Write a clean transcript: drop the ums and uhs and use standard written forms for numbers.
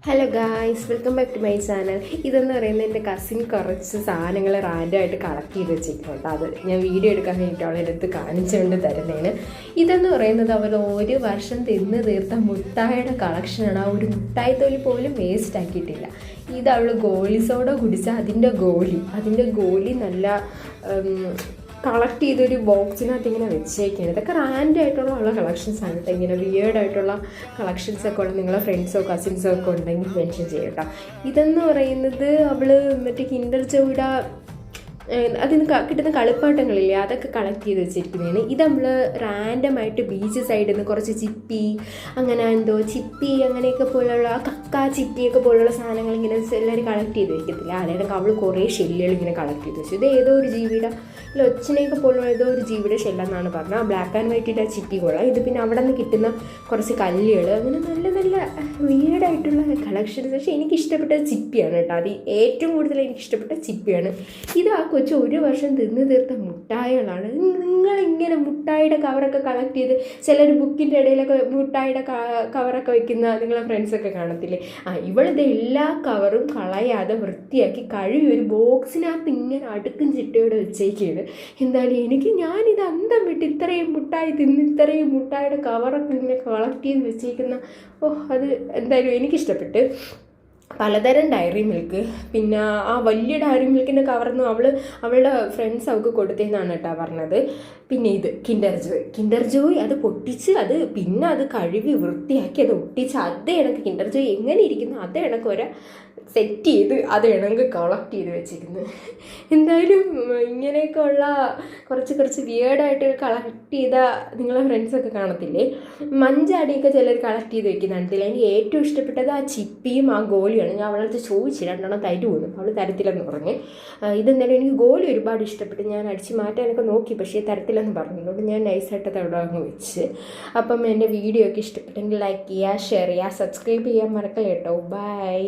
Hello guys, welcome back to my channel. ഇതെന്ന് പറയുന്നത് എൻ്റെ കസിൻ കുറച്ച് സാധനങ്ങൾ റാൻഡമായിട്ട് കളക്ട് ചെയ്ത് വെച്ചിട്ടുണ്ട്. അത് ഞാൻ വീഡിയോ എടുക്കാൻ വേണ്ടിയിട്ട് അവളെ അടുത്ത് കാണിച്ചുകൊണ്ട് തരുന്നതാണ്. ഇതെന്ന് പറയുന്നത് അവർ ഒരു വർഷം തിന്ന് തീർത്ത മുട്ടായിയുടെ കളക്ഷനാണ്. ആ ഒരു മുട്ടായി തൊലി പോലും വേസ്റ്റ് ആക്കിയിട്ടില്ല. ഇത് അവൾ ഗോലി സോഡ കുടിച്ച അതിൻ്റെ ഗോലി നല്ല കളക്ട് ചെയ്തൊരു ബോക്സിനകത്ത് ഇങ്ങനെ വെച്ചേക്കാണ്. ഇതൊക്കെ റാൻഡായിട്ടുള്ള കളക്ഷൻസാണ് കേട്ടോ. ഇങ്ങനെ വിയേർഡായിട്ടുള്ള കളക്ഷൻസൊക്കെ ഉള്ള നിങ്ങളെ ഫ്രണ്ട്സോ കസിൻസോ ഒക്കെ ഉണ്ടെങ്കിൽ മെൻഷൻ ചെയ്യട്ടോ. ഇതെന്ന് പറയുന്നത് അവൾ മറ്റേ കിൻഡർ ജോയുടെ അതിന് കിട്ടുന്ന കളിപ്പാട്ടങ്ങളില്ലേ, അതൊക്കെ കളക്ട് ചെയ്ത് വെച്ചിരിക്കുന്നതാണ്. ഇത് നമ്മൾ റാൻഡമായിട്ട് ബീച്ച് സൈഡിൽ നിന്ന് കുറച്ച് ചിപ്പി അങ്ങനെയൊക്കെ പോലുള്ള ചിപ്പിയൊക്കെ പോലുള്ള സാധനങ്ങൾ ഇങ്ങനെ എല്ലാവരും കളക്ട് ചെയ്ത് വെക്കത്തില്ല. അതിനൊക്കെ അവൾ കുറേ ഷെല്ലുകൾ ഇങ്ങനെ കളക്ട് ചെയ്ത് വെച്ചു. ഇത് ഏതോ ഒരു ജീവിയുടെ ഒച്ചിനെയൊക്കെ പോലുള്ള ഏതോ ഒരു ജീവിയുടെ ഷെല്ലെന്നാണ് പറഞ്ഞത്. ആ ബ്ലാക്ക് ആൻഡ് വൈറ്റിൻ്റെ ആ ചിപ്പി കൊള്ളാം. ഇത് പിന്നെ അവിടെ നിന്ന് കിട്ടുന്ന കുറച്ച് കല്ലുകൾ, അങ്ങനെ നല്ല നല്ല വീടായിട്ടുള്ള കളക്ഷൻസ്. പക്ഷേ എനിക്കിഷ്ടപ്പെട്ട ചിപ്പിയാണ് കേട്ടോ. അത് ഏറ്റവും കൂടുതൽ എനിക്കിഷ്ടപ്പെട്ട ചിപ്പിയാണ്. ഇത് ആ കൊച്ചു ഒരു വർഷം തിന്ന് തീർത്ത മുട്ടായികളാണ്. നിങ്ങളിങ്ങനെ മുട്ടായിയുടെ കവറൊക്കെ കളക്ട് ചെയ്ത് ചിലർ ബുക്കിൻ്റെ ഇടയിലൊക്കെ മുട്ടായിയുടെ കവറൊക്കെ വയ്ക്കുന്ന നിങ്ങളെ ഫ്രണ്ട്സൊക്കെ കാണത്തില്ലേ. ഇവളിത് എല്ലാ കവറും കളയാതെ വൃത്തിയാക്കി കഴുകി ഒരു ബോക്സിനകത്ത് ഇങ്ങനെ അടുക്കും ചിട്ടയോടെ വെച്ചേക്കാണ്. എന്തായാലും ഞാനിത് അന്തം വിട്ട് ഇത്രയും മുട്ടായി തിന്ന് ഇത്രയും മുട്ടായിയുടെ കവറൊക്കെ ഇങ്ങനെ കളക്ട് ചെയ്ത് വെച്ചേക്കുന്ന അത് എന്തായാലും എനിക്കിഷ്ടപ്പെട്ട്. പലതരം ഡയറി മിൽക്ക്, പിന്നെ ആ വലിയ ഡയറി മിൽക്കിൻ്റെ കവറൊന്നും അവളുടെ ഫ്രണ്ട്സ് അവൾക്ക് കൊടുത്തതെന്നാണ് കേട്ടോ പറഞ്ഞത്. പിന്നെ ഇത് കിൻഡർ ജോയ് അത് പൊട്ടിച്ച് പിന്നെ അത് കഴുകി വൃത്തിയാക്കി അത് ഒട്ടിച്ച് അതേ കണക്ക് കിൻഡർ ജോയ് എങ്ങനെ ഇരിക്കുന്നു അതേ കണക്ക് സെറ്റ് ചെയ്ത് അത് ഇണക്ക് കളക്ട് ചെയ്ത് വെച്ചിരുന്നു. എന്തായാലും ഇങ്ങനെയൊക്കെ ഉള്ള കുറച്ച് വിയേർഡായിട്ട് കളക്ട് ചെയ്ത നിങ്ങളെ ഫ്രണ്ട്സൊക്കെ കാണത്തില്ലേ. മഞ്ചാടിയൊക്കെ ചിലർ കളക്ട് ചെയ്ത് വെക്കുന്നുണ്ടത്തില്ല. എനിക്ക് ഏറ്റവും ഇഷ്ടപ്പെട്ടത് ആ ചിപ്പിയും ആ ഗോലിയാണ്. ഞാൻ അവളടുത്ത് ചോദിച്ചു 2 എണ്ണം തൈര് പോകുന്നു, അവൾ തരത്തില്ലെന്ന് പറഞ്ഞ്. ഇതെന്തായാലും എനിക്ക് ഗോലി ഒരുപാട് ഇഷ്ടപ്പെട്ടു. ഞാൻ അടിച്ച് മാറ്റാനൊക്കെ നോക്കി, പക്ഷേ തരത്തില്ലെന്ന് പറഞ്ഞു. അതുകൊണ്ട് ഞാൻ നൈസായിട്ട് അത് അവിടെ അങ്ങ് വെച്ച്. അപ്പം എൻ്റെ വീഡിയോ ഒക്കെ ഇഷ്ടപ്പെട്ടെങ്കിൽ ലൈക്ക് ചെയ്യുക, ഷെയർ ചെയ്യുക, സബ്സ്ക്രൈബ് ചെയ്യാൻ മറക്കല്ലേ കേട്ടോ. ബൈ.